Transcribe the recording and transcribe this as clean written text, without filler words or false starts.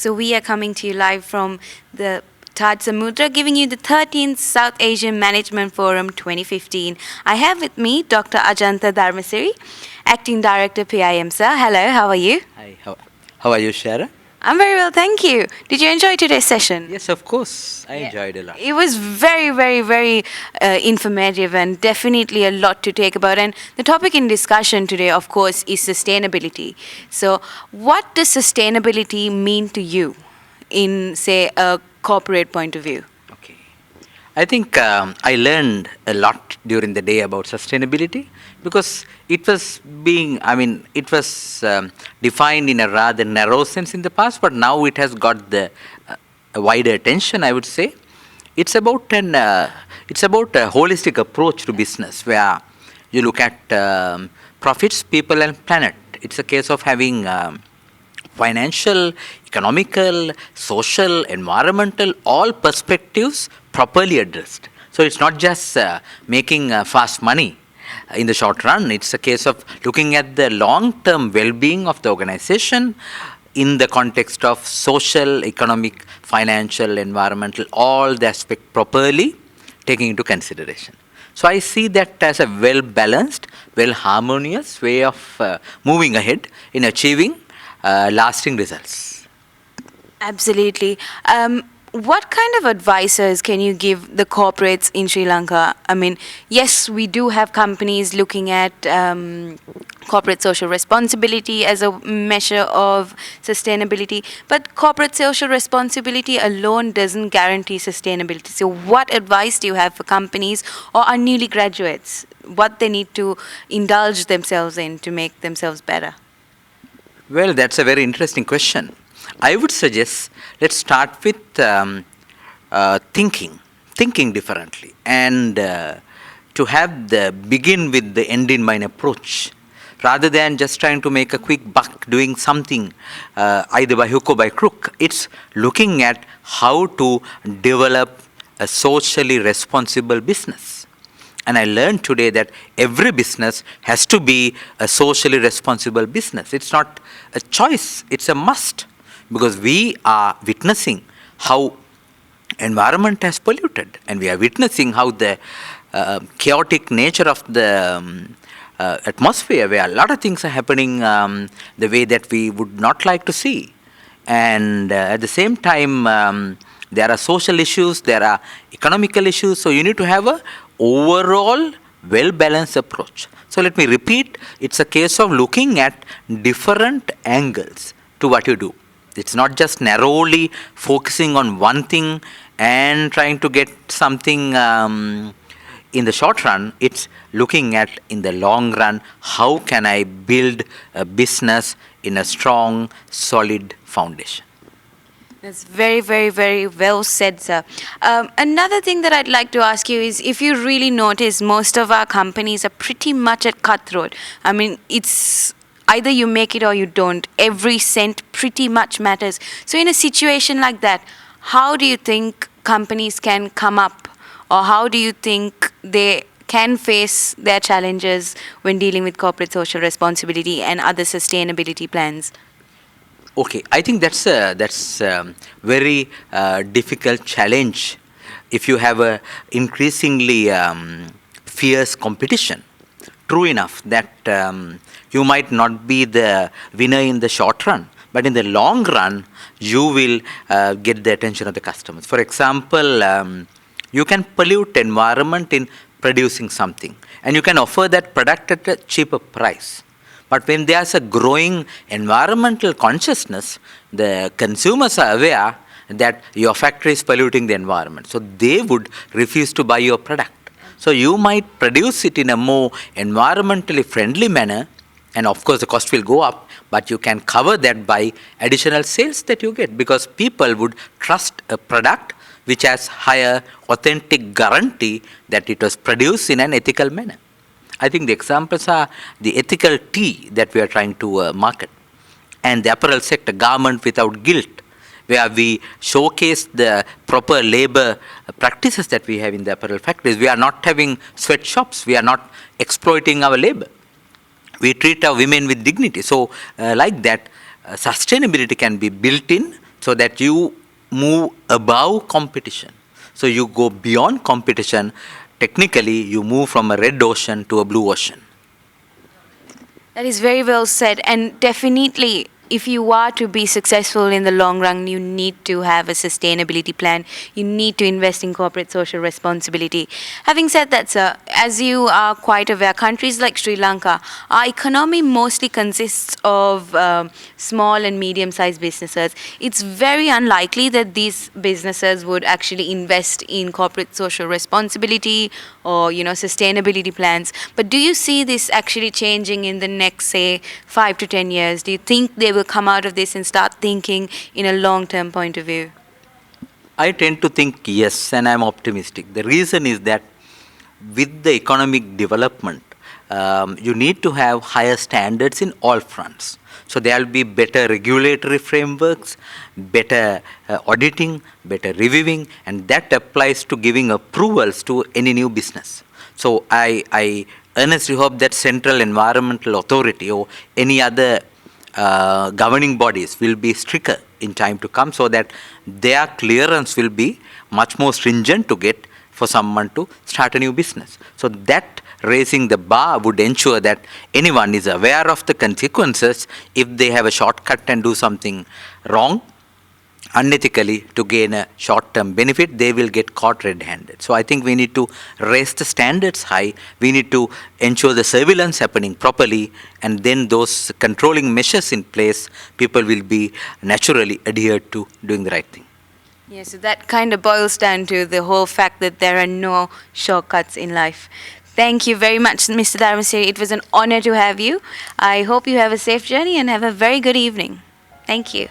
So we are coming to you live from the Taj Samudra, giving you the 13th South Asian Management Forum 2015. I have with me Dr. Ajantha Dharmasiri, Acting Director PIM, sir. Hello, how are you? Hi, how are you, Shara? I'm very well, thank you. Did you enjoy today's session? Yes, of course. I enjoyed a lot. It was very informative and definitely a lot to take about. And the topic in discussion today, of course, is sustainability. So what does sustainability mean to you in, say, a corporate point of view? Okay. I think I learned a lot during the day about sustainability because it was defined in a rather narrow sense in the past, but now it has got the a wider attention, I would say. It's about a holistic approach to business where you look at profits, people, and planet. It's a case of having financial, economical, social, environmental, all perspectives properly addressed. So it's not just making fast money in the short run. It's a case of looking at the long-term well-being of the organization in the context of social, economic, financial, environmental, all the aspects properly taking into consideration. So I see that as a well-balanced, well-harmonious way of moving ahead in achieving lasting results. Absolutely. What kind of advices can you give the corporates in Sri Lanka? I mean, yes, we do have companies looking at corporate social responsibility as a measure of sustainability, but corporate social responsibility alone doesn't guarantee sustainability. So what advice do you have for companies or our newly graduates, what they need to indulge themselves in to make themselves better? Well, that's a very interesting question. I would suggest let's start with thinking differently, and to have the begin with the end in mind approach, rather than just trying to make a quick buck doing something either by hook or by crook. It's looking at how to develop a socially responsible business. And I learned today that every business has to be a socially responsible business. It's not a choice, it's a must. Because we are witnessing how environment has polluted, and we are witnessing how the chaotic nature of the atmosphere, where a lot of things are happening the way that we would not like to see. And at the same time, there are social issues, there are economical issues, so you need to have a overall well-balanced approach. So let me repeat, it's a case of looking at different angles to what you do. It's not just narrowly focusing on one thing and trying to get something in the short run. It's looking at, in the long run, how can I build a business in a strong, solid foundation. That's very well said, sir. Another thing that I'd like to ask you is, if you really notice, most of our companies are pretty much at cutthroat. I mean, it's either you make it or you don't. Every cent pretty much matters. So in a situation like that, how do you think companies can come up, or how do you think they can face their challenges when dealing with corporate social responsibility and other sustainability plans? Okay, I think that's a very difficult challenge if you have a increasingly fierce competition. True enough that you might not be the winner in the short run, but in the long run, you will get the attention of the customers. For example, you can pollute environment in producing something, and you can offer that product at a cheaper price. But when there's a growing environmental consciousness, the consumers are aware that your factory is polluting the environment. So they would refuse to buy your product. So you might produce it in a more environmentally friendly manner, and of course the cost will go up, but you can cover that by additional sales that you get, because people would trust a product which has higher authentic guarantee that it was produced in an ethical manner. I think the examples are the ethical tea that we are trying to market, and the apparel sector, garment without guilt, where we showcase the proper labor practices that we have in the apparel factories. We are not having sweatshops. We are not exploiting our labor. We treat our women with dignity. So like that, sustainability can be built in so that you move above competition. So you go beyond competition. Technically, you move from a red ocean to a blue ocean. That is very well said. And definitely, if you are to be successful in the long run, you need to have a sustainability plan. You need to invest in corporate social responsibility. Having said that, sir, as you are quite aware, countries like Sri Lanka, our economy mostly consists of small and medium-sized businesses. It's very unlikely that these businesses would actually invest in corporate social responsibility or, sustainability plans. But do you see this actually changing in the next, say, 5 to 10 years? Do you think they will come out of this and start thinking in a long-term point of view? I tend to think yes, and I'm optimistic. The reason is that with the economic development, you need to have higher standards in all fronts. So there will be better regulatory frameworks, better auditing, better reviewing, and that applies to giving approvals to any new business. So I earnestly hope that Central Environmental Authority or any other governing bodies will be stricter in time to come, so that their clearance will be much more stringent to get for someone to start a new business. So that raising the bar would ensure that anyone is aware of the consequences if they have a shortcut and do something wrong, unethically, to gain a short-term benefit. They will get caught red-handed. So I think we need to raise the standards high. We need to ensure the surveillance happening properly, and then those controlling measures in place, people will be naturally adhered to doing the right thing. Yeah, so that kind of boils down to the whole fact that there are no shortcuts in life. Thank you very much, Mr. Dharmasiri. It was an honor to have you. I hope you have a safe journey and have a very good evening. Thank you.